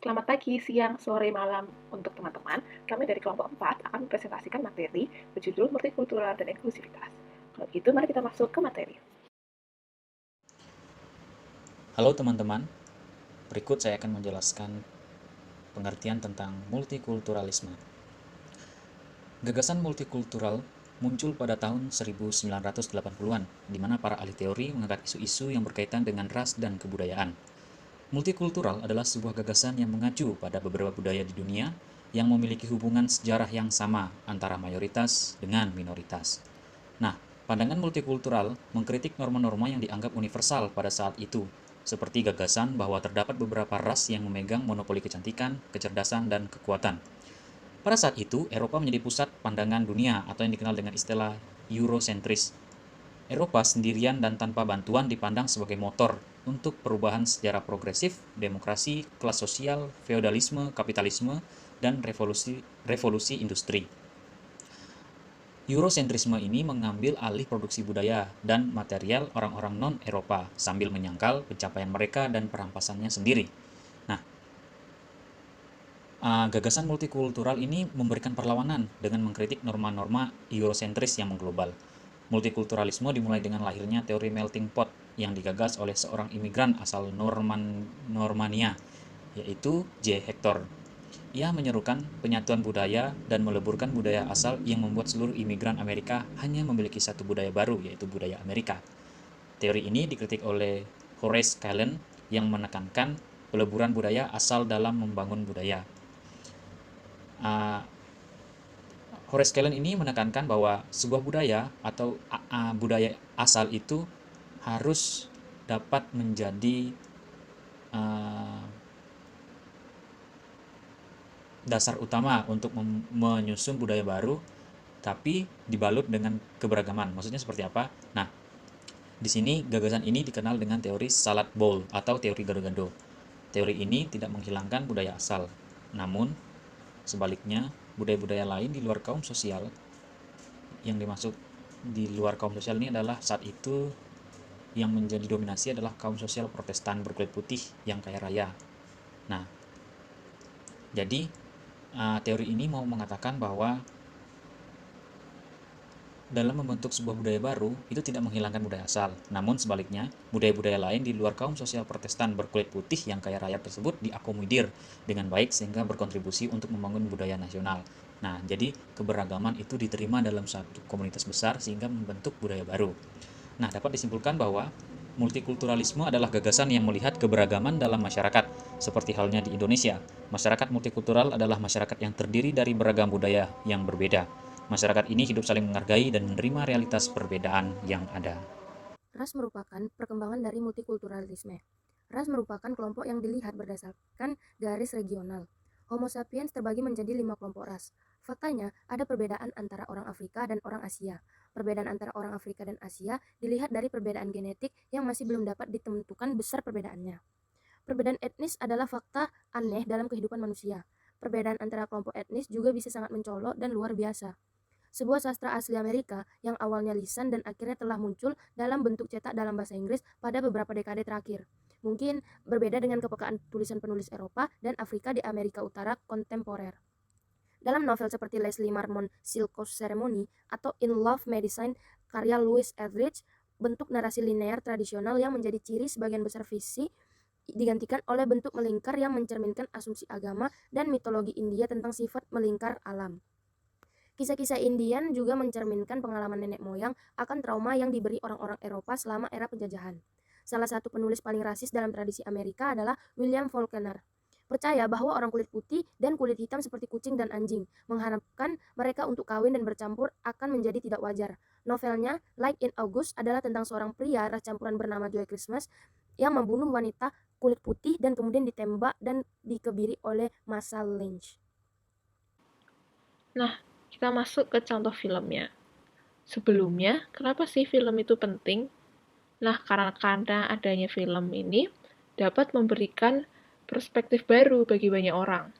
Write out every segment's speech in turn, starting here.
Selamat pagi, siang, sore, malam untuk teman-teman. Kami dari kelompok 4 akan mempresentasikan materi berjudul Multikultural dan Inklusivitas. Kalau begitu, mari kita masuk ke materi. Halo teman-teman, berikut saya akan menjelaskan pengertian tentang multikulturalisme. Gagasan multikultural muncul pada tahun 1980-an, di mana para ahli teori mengangkat isu-isu yang berkaitan dengan ras dan kebudayaan. Multikultural adalah sebuah gagasan yang mengacu pada beberapa budaya di dunia yang memiliki hubungan sejarah yang sama antara mayoritas dengan minoritas. Nah, pandangan multikultural mengkritik norma-norma yang dianggap universal pada saat itu, seperti gagasan bahwa terdapat beberapa ras yang memegang monopoli kecantikan, kecerdasan, dan kekuatan. Pada saat itu, Eropa menjadi pusat pandangan dunia atau yang dikenal dengan istilah Eurocentris. Eropa sendirian dan tanpa bantuan dipandang sebagai motor untuk perubahan sejarah progresif, demokrasi, kelas sosial, feodalisme, kapitalisme, dan revolusi industri. Eurosentrisme ini mengambil alih produksi budaya dan material orang-orang non-Eropa sambil menyangkal pencapaian mereka dan perampasannya sendiri. Nah, gagasan multikultural ini memberikan perlawanan dengan mengkritik norma-norma Eurosentris yang mengglobal. Multikulturalisme dimulai dengan lahirnya teori melting pot yang digagas oleh seorang imigran asal Normania, yaitu J. Hector. Ia menyerukan penyatuan budaya dan meleburkan budaya asal yang membuat seluruh imigran Amerika hanya memiliki satu budaya baru, yaitu budaya Amerika. Teori ini dikritik oleh Horace Kallen yang menekankan peleburan budaya asal dalam membangun budaya. Horace Kallen ini menekankan bahwa sebuah budaya atau budaya asal itu harus dapat menjadi uh, dasar utama untuk menyusun budaya baru, tapi dibalut dengan keberagaman. Maksudnya seperti apa? Nah, di sini gagasan ini dikenal dengan teori salad bowl atau teori gado-gado. Teori ini tidak menghilangkan budaya asal, namun sebaliknya budaya-budaya lain di luar kaum sosial, yang dimaksud di luar kaum sosial ini adalah saat itu yang menjadi dominasi adalah kaum sosial Protestan berkulit putih yang kaya raya. Nah, jadi teori ini mau mengatakan bahwa dalam membentuk sebuah budaya baru itu tidak menghilangkan budaya asal, namun sebaliknya budaya-budaya lain di luar kaum sosial Protestan berkulit putih yang kaya raya tersebut diakomodir dengan baik sehingga berkontribusi untuk membangun budaya nasional. Nah, jadi keberagaman itu diterima dalam satu komunitas besar sehingga membentuk budaya baru. Nah, dapat disimpulkan bahwa multikulturalisme adalah gagasan yang melihat keberagaman dalam masyarakat, seperti halnya di Indonesia. Masyarakat multikultural adalah masyarakat yang terdiri dari beragam budaya yang berbeda. Masyarakat ini hidup saling menghargai dan menerima realitas perbedaan yang ada. Ras merupakan perkembangan dari multikulturalisme. Ras merupakan kelompok yang dilihat berdasarkan garis regional. Homo sapiens terbagi menjadi 5 kelompok ras. Faktanya, ada perbedaan antara orang Afrika dan orang Asia. Perbedaan antara orang Afrika dan Asia dilihat dari perbedaan genetik yang masih belum dapat ditentukan besar perbedaannya. Perbedaan etnis adalah fakta aneh dalam kehidupan manusia. Perbedaan antara kelompok etnis juga bisa sangat mencolok dan luar biasa. Sebuah sastra asli Amerika yang awalnya lisan dan akhirnya telah muncul dalam bentuk cetak dalam bahasa Inggris pada beberapa dekade terakhir. Mungkin berbeda dengan kepekaan tulisan penulis Eropa dan Afrika di Amerika Utara kontemporer. Dalam novel seperti Leslie Marmon Silk Ceremony atau In Love Medicine karya Louis Etheridge, bentuk narasi linear tradisional yang menjadi ciri sebagian besar visi digantikan oleh bentuk melingkar yang mencerminkan asumsi agama dan mitologi India tentang sifat melingkar alam. Kisah-kisah Indian juga mencerminkan pengalaman nenek moyang akan trauma yang diberi orang-orang Eropa selama era penjajahan. Salah satu penulis paling rasis dalam tradisi Amerika adalah William Faulkner. Percaya bahwa orang kulit putih dan kulit hitam seperti kucing dan anjing, mengharapkan mereka untuk kawin dan bercampur akan menjadi tidak wajar. Novelnya, Like in August, adalah tentang seorang pria ras campuran bernama Joe Christmas yang membunuh wanita kulit putih dan kemudian ditembak dan dikebiri oleh massa lynch. Nah, kita masuk ke contoh filmnya. Sebelumnya, kenapa sih film itu penting? Nah, karena adanya film ini dapat memberikan perspektif baru bagi banyak orang.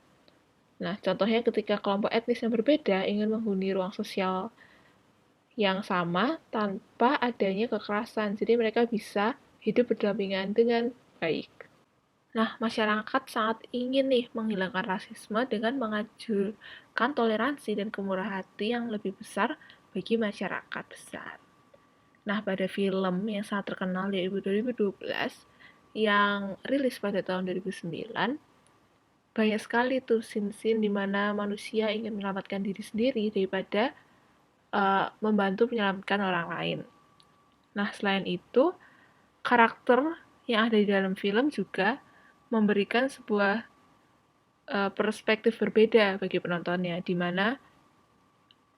Nah, contohnya ketika kelompok etnis yang berbeda ingin menghuni ruang sosial yang sama tanpa adanya kekerasan. Jadi mereka bisa hidup berdampingan dengan baik. Nah, masyarakat sangat ingin nih menghilangkan rasisme dengan mengajukan toleransi dan kemurahan hati yang lebih besar bagi masyarakat besar. Nah, pada film yang sangat terkenal yaitu 2012 yang rilis pada tahun 2009, banyak sekali tuh scene-scene di mana manusia ingin menyelamatkan diri sendiri daripada membantu menyelamatkan orang lain. Nah, selain itu, karakter yang ada di dalam film juga memberikan sebuah perspektif berbeda bagi penontonnya, di mana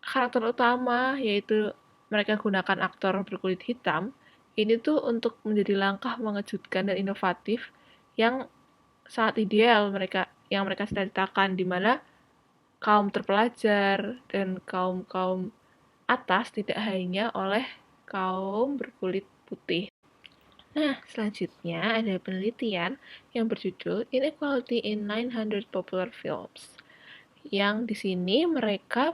karakter utama, yaitu mereka gunakan aktor berkulit hitam, ini tuh untuk menjadi langkah mengejutkan dan inovatif yang sangat ideal yang mereka ceritakan, di mana kaum terpelajar dan kaum atas tidak hanya oleh kaum berkulit putih. Nah, selanjutnya ada penelitian yang berjudul Inequality in 900 Popular Films. Yang di sini mereka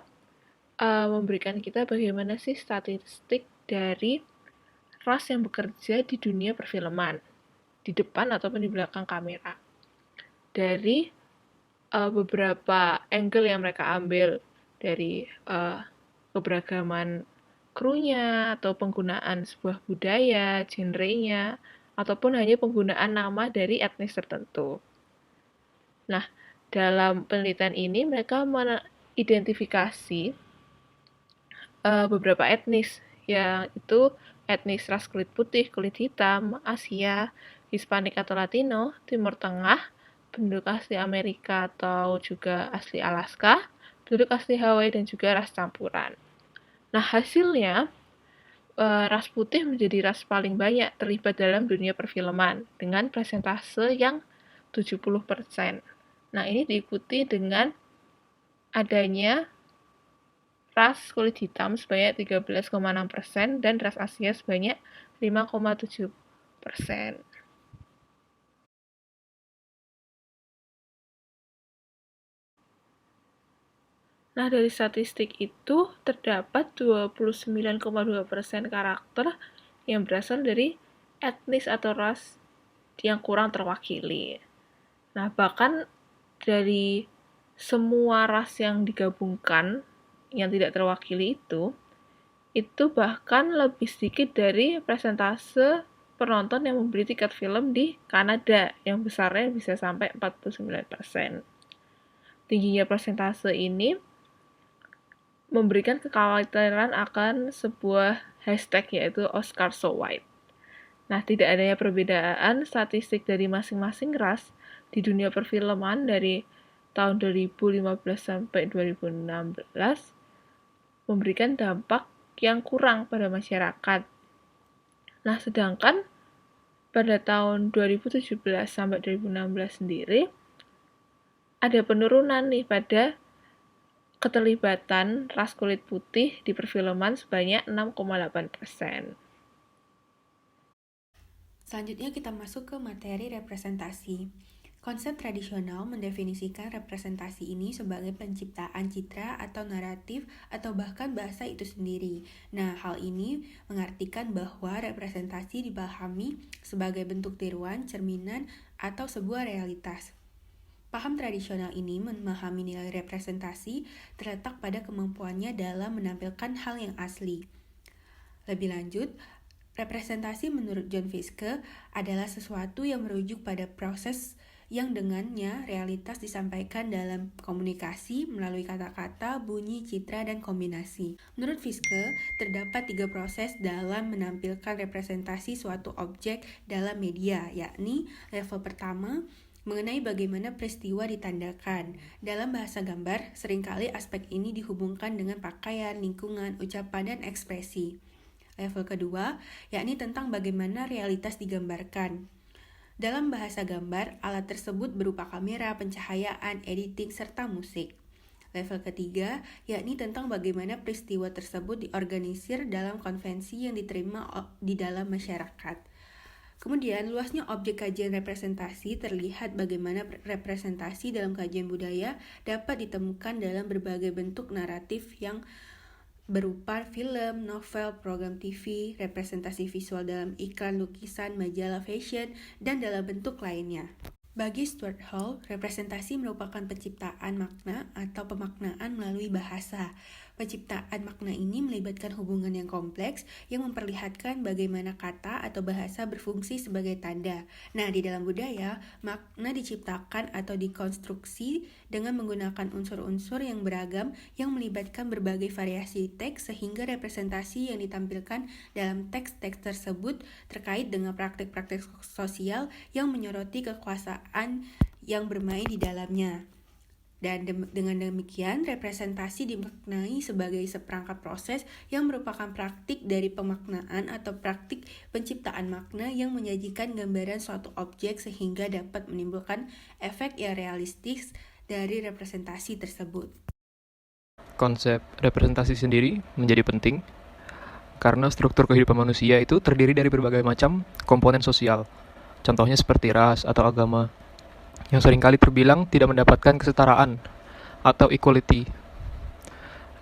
memberikan kita bagaimana sih statistik dari ras yang bekerja di dunia perfilman, di depan ataupun di belakang kamera. Dari beberapa angle yang mereka ambil dari keberagaman krunya atau penggunaan sebuah budaya, genrenya, ataupun hanya penggunaan nama dari etnis tertentu. Nah, dalam penelitian ini mereka mengidentifikasi beberapa etnis, yaitu etnis ras kulit putih, kulit hitam, Asia, Hispanik atau Latino, Timur Tengah, penduduk asli Amerika atau juga asli Alaska, penduduk asli Hawaii, dan juga ras campuran. Nah, hasilnya, ras putih menjadi ras paling banyak terlibat dalam dunia perfilman dengan persentase yang 70%. Nah, ini diikuti dengan adanya ras kulit hitam sebanyak 13,6% dan ras Asia sebanyak 5,7%. Nah, dari statistik itu terdapat 29,2% karakter yang berasal dari etnis atau ras yang kurang terwakili. Nah, bahkan dari semua ras yang digabungkan yang tidak terwakili itu bahkan lebih sedikit dari persentase penonton yang membeli tiket film di Kanada yang besarnya bisa sampai 49%. Tingginya persentase ini memberikan kekhawatiran akan sebuah hashtag yaitu Oscar So White. Nah, tidak adanya perbedaan statistik dari masing-masing ras di dunia perfilman dari tahun 2015 sampai 2016 memberikan dampak yang kurang pada masyarakat. Nah, sedangkan pada tahun 2017 sampai 2016 sendiri ada penurunan nih pada keterlibatan ras kulit putih di perfilman sebanyak 6,8%. Selanjutnya kita masuk ke materi representasi. Konsep tradisional mendefinisikan representasi ini sebagai penciptaan citra atau naratif atau bahkan bahasa itu sendiri. Nah, hal ini mengartikan bahwa representasi dipahami sebagai bentuk tiruan, cerminan, atau sebuah realitas. Paham tradisional ini memahami nilai representasi terletak pada kemampuannya dalam menampilkan hal yang asli. Lebih lanjut, representasi menurut John Fiske adalah sesuatu yang merujuk pada proses yang dengannya realitas disampaikan dalam komunikasi melalui kata-kata, bunyi, citra, dan kombinasi. Menurut Fiske, terdapat 3 proses dalam menampilkan representasi suatu objek dalam media, yakni level pertama, mengenai bagaimana peristiwa ditandakan. Dalam bahasa gambar, seringkali aspek ini dihubungkan dengan pakaian, lingkungan, ucapan, dan ekspresi. Level kedua, yakni tentang bagaimana realitas digambarkan. Dalam bahasa gambar, alat tersebut berupa kamera, pencahayaan, editing, serta musik. Level ketiga, yakni tentang bagaimana peristiwa tersebut diorganisir dalam konvensi yang diterima di dalam masyarakat. Kemudian, luasnya objek kajian representasi terlihat bagaimana representasi dalam kajian budaya dapat ditemukan dalam berbagai bentuk naratif yang berupa film, novel, program TV, representasi visual dalam iklan, lukisan, majalah fashion, dan dalam bentuk lainnya. Bagi Stuart Hall, representasi merupakan penciptaan makna atau pemaknaan melalui bahasa. Penciptaan makna ini melibatkan hubungan yang kompleks yang memperlihatkan bagaimana kata atau bahasa berfungsi sebagai tanda. Nah, di dalam budaya, makna diciptakan atau dikonstruksi dengan menggunakan unsur-unsur yang beragam yang melibatkan berbagai variasi teks sehingga representasi yang ditampilkan dalam teks-teks tersebut terkait dengan praktik-praktik sosial yang menyoroti kekuasaan yang bermain di dalamnya. Dan dengan demikian, representasi dimaknai sebagai seperangkat proses yang merupakan praktik dari pemaknaan atau praktik penciptaan makna yang menyajikan gambaran suatu objek sehingga dapat menimbulkan efek yang realistis dari representasi tersebut. Konsep representasi sendiri menjadi penting karena struktur kehidupan manusia itu terdiri dari berbagai macam komponen sosial. Contohnya seperti ras atau agama, yang seringkali terbilang tidak mendapatkan kesetaraan atau equality.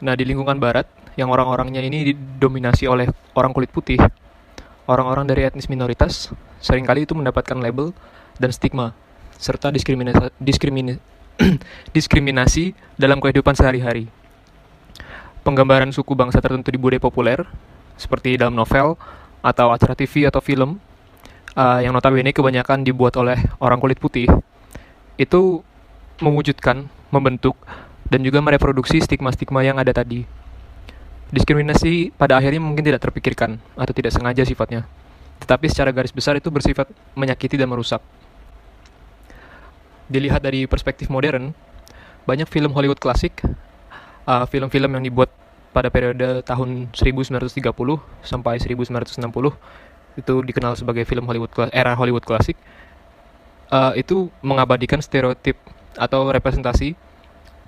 Nah, di lingkungan barat, yang orang-orangnya ini didominasi oleh orang kulit putih, orang-orang dari etnis minoritas seringkali itu mendapatkan label dan stigma, serta diskriminasi dalam kehidupan sehari-hari. Penggambaran suku bangsa tertentu di budaya populer, seperti dalam novel, atau acara TV atau film, yang notabene kebanyakan dibuat oleh orang kulit putih, itu mewujudkan, membentuk, dan juga mereproduksi stigma-stigma yang ada tadi. Diskriminasi pada akhirnya mungkin tidak terpikirkan atau tidak sengaja sifatnya, tetapi secara garis besar itu bersifat menyakiti dan merusak. Dilihat dari perspektif modern, banyak film Hollywood klasik, film-film yang dibuat pada periode tahun 1930 sampai 1960, itu dikenal sebagai film era Hollywood klasik, itu mengabadikan stereotip atau representasi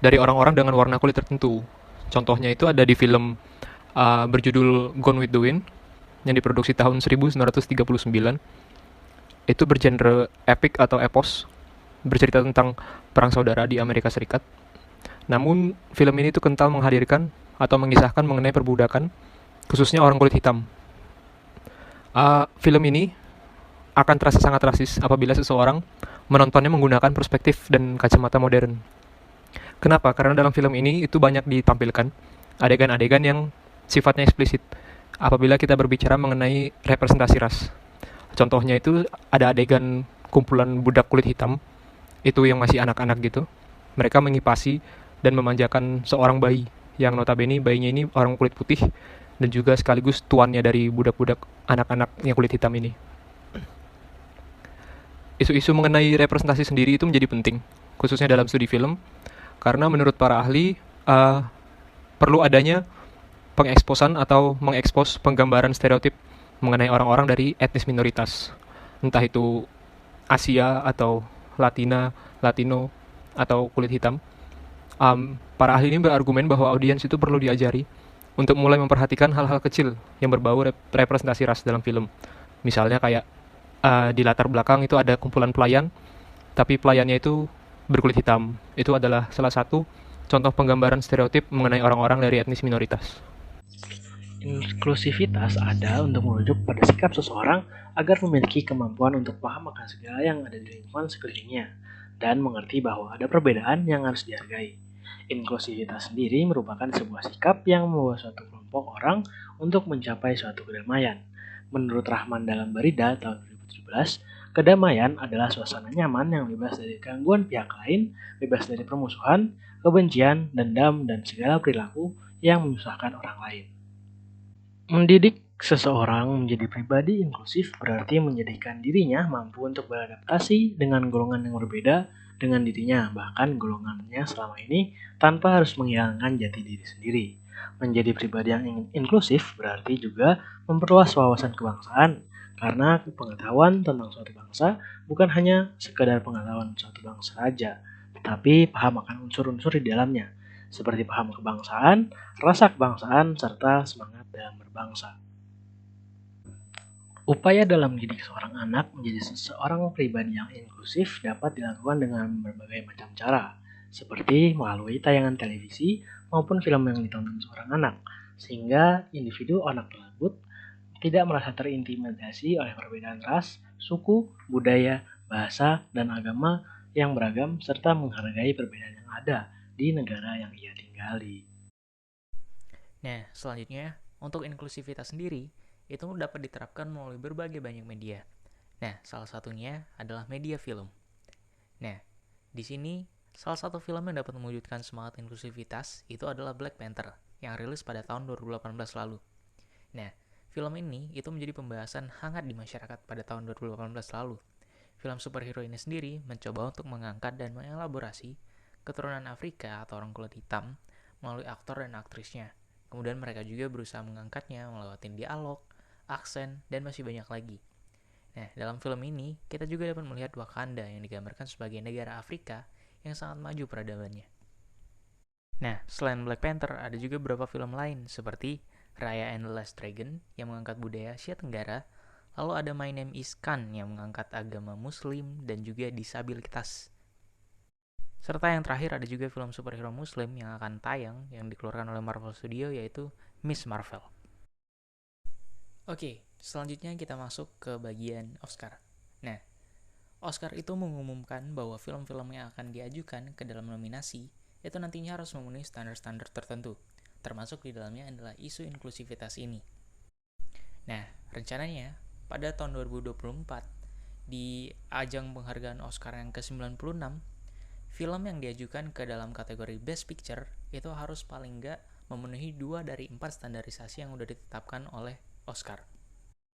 dari orang-orang dengan warna kulit tertentu. Contohnya itu ada di film berjudul Gone with the Wind yang diproduksi tahun 1939. Itu bergenre epic atau epos, bercerita tentang perang saudara di Amerika Serikat. Namun film ini tuh kental menghadirkan atau mengisahkan mengenai perbudakan, khususnya orang kulit hitam. Film ini akan terasa sangat rasis apabila seseorang menontonnya menggunakan perspektif dan kacamata modern. Kenapa? Karena dalam film ini itu banyak ditampilkan adegan-adegan yang sifatnya eksplisit apabila kita berbicara mengenai representasi ras. Contohnya itu ada adegan kumpulan budak kulit hitam, itu yang masih anak-anak gitu. Mereka mengipasi dan memanjakan seorang bayi, yang notabene bayinya ini orang kulit putih dan juga sekaligus tuannya dari budak-budak anak-anak yang kulit hitam ini. Isu-isu mengenai representasi sendiri itu menjadi penting, khususnya dalam studi film, karena menurut para ahli perlu adanya pengeksposan atau mengekspos penggambaran stereotip mengenai orang-orang dari etnis minoritas, entah itu Asia atau Latino atau kulit hitam. Para ahli ini berargumen bahwa audiens itu perlu diajari untuk mulai memperhatikan hal-hal kecil yang berbau representasi ras dalam film. Misalnya kayak di latar belakang itu ada kumpulan pelayan, tapi pelayannya itu berkulit hitam. Itu adalah salah satu contoh penggambaran stereotip mengenai orang-orang dari etnis minoritas. Inklusivitas ada untuk merujuk pada sikap seseorang agar memiliki kemampuan untuk paham akan segala yang ada di lingkungan sekelilingnya dan mengerti bahwa ada perbedaan yang harus dihargai. Inklusivitas sendiri merupakan sebuah sikap yang membawa suatu kelompok orang untuk mencapai suatu kedamaian. Menurut Rahman dalam Barida tahun 2017, kedamaian adalah suasana nyaman yang bebas dari gangguan pihak lain, bebas dari permusuhan, kebencian, dendam, dan segala perilaku yang menyusahkan orang lain. Mendidik seseorang menjadi pribadi inklusif berarti menjadikan dirinya mampu untuk beradaptasi dengan golongan yang berbeda dengan dirinya, bahkan golongannya selama ini, tanpa harus menghilangkan jati diri sendiri. Menjadi pribadi yang inklusif berarti juga memperluas wawasan kebangsaan, karena pengetahuan tentang suatu bangsa bukan hanya sekedar pengetahuan suatu bangsa saja, tetapi paham akan unsur-unsur di dalamnya, seperti paham kebangsaan, rasa kebangsaan, serta semangat dalam berbangsa. Upaya dalam mendidik seorang anak menjadi seseorang pribadi yang inklusif dapat dilakukan dengan berbagai macam cara, seperti melalui tayangan televisi maupun film yang ditonton seorang anak, sehingga individu anak tersebut tidak merasa terintimidasi oleh perbedaan ras, suku, budaya, bahasa, dan agama yang beragam serta menghargai perbedaan yang ada di negara yang ia tinggali. Nah, selanjutnya, untuk inklusivitas sendiri, itu dapat diterapkan melalui berbagai banyak media. Nah, salah satunya adalah media film. Nah, di sini salah satu film yang dapat mewujudkan semangat inklusivitas itu adalah Black Panther yang rilis pada tahun 2018 lalu. Nah, film ini itu menjadi pembahasan hangat di masyarakat pada tahun 2018 lalu. Film superhero ini sendiri mencoba untuk mengangkat dan mengelaborasi keturunan Afrika atau orang kulit hitam melalui aktor dan aktrisnya. Kemudian mereka juga berusaha mengangkatnya melewati dialog, aksen, dan masih banyak lagi. Nah, dalam film ini, kita juga dapat melihat Wakanda yang digambarkan sebagai negara Afrika yang sangat maju peradabannya. Nah, selain Black Panther, ada juga beberapa film lain seperti Raya and the Last Dragon yang mengangkat budaya Asia Tenggara, lalu ada My Name is Khan yang mengangkat agama Muslim dan juga disabilitas. Serta yang terakhir ada juga film superhero Muslim yang akan tayang yang dikeluarkan oleh Marvel Studio yaitu Miss Marvel. Oke, selanjutnya kita masuk ke bagian Oscar. Nah, Oscar itu mengumumkan bahwa film-film yang akan diajukan ke dalam nominasi itu nantinya harus memenuhi standar-standar tertentu, termasuk di dalamnya adalah isu inklusivitas ini. Nah, rencananya pada tahun 2024 di ajang penghargaan Oscar yang ke-96, film yang diajukan ke dalam kategori Best Picture itu harus paling nggak memenuhi 2 dari 4 standarisasi yang sudah ditetapkan oleh Oscar.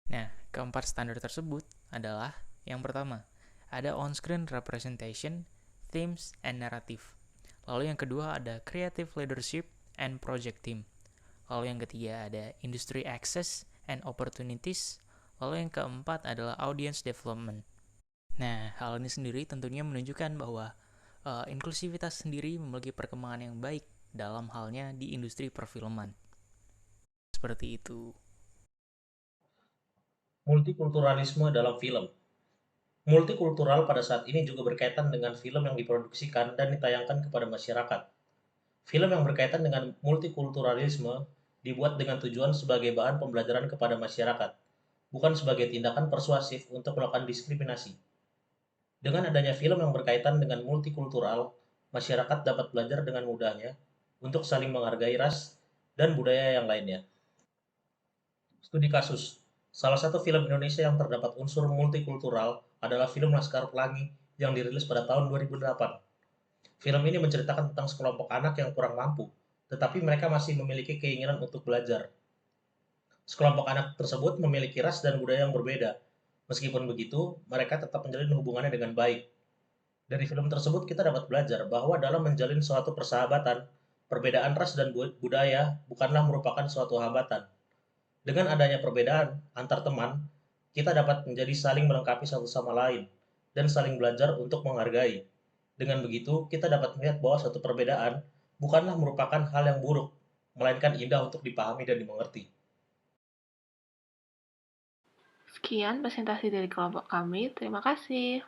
Nah, keempat standar tersebut adalah yang pertama, ada on-screen representation, themes, and narrative. Lalu yang kedua ada creative leadership and project team. Lalu yang ketiga ada industry access and opportunities. Lalu yang keempat adalah audience development. Nah, hal ini sendiri tentunya menunjukkan bahwa inklusivitas sendiri memiliki perkembangan yang baik dalam halnya di industri perfilman. Seperti itu. Multikulturalisme dalam film. Multikultural pada saat ini juga berkaitan dengan film yang diproduksikan dan ditayangkan kepada masyarakat. Film yang berkaitan dengan multikulturalisme dibuat dengan tujuan sebagai bahan pembelajaran kepada masyarakat, bukan sebagai tindakan persuasif untuk melakukan diskriminasi. Dengan adanya film yang berkaitan dengan multikultural, masyarakat dapat belajar dengan mudahnya untuk saling menghargai ras dan budaya yang lainnya. Studi kasus. Salah satu film Indonesia yang terdapat unsur multikultural adalah film Laskar Pelangi yang dirilis pada tahun 2008. Film ini menceritakan tentang sekelompok anak yang kurang mampu, tetapi mereka masih memiliki keinginan untuk belajar. Sekelompok anak tersebut memiliki ras dan budaya yang berbeda. Meskipun begitu, mereka tetap menjalin hubungannya dengan baik. Dari film tersebut kita dapat belajar bahwa dalam menjalin suatu persahabatan, perbedaan ras dan budaya bukanlah merupakan suatu hambatan. Dengan adanya perbedaan antar teman, kita dapat menjadi saling melengkapi satu sama lain dan saling belajar untuk menghargai. Dengan begitu, kita dapat melihat bahwa suatu perbedaan bukanlah merupakan hal yang buruk, melainkan indah untuk dipahami dan dimengerti. Sekian presentasi dari kelompok kami. Terima kasih.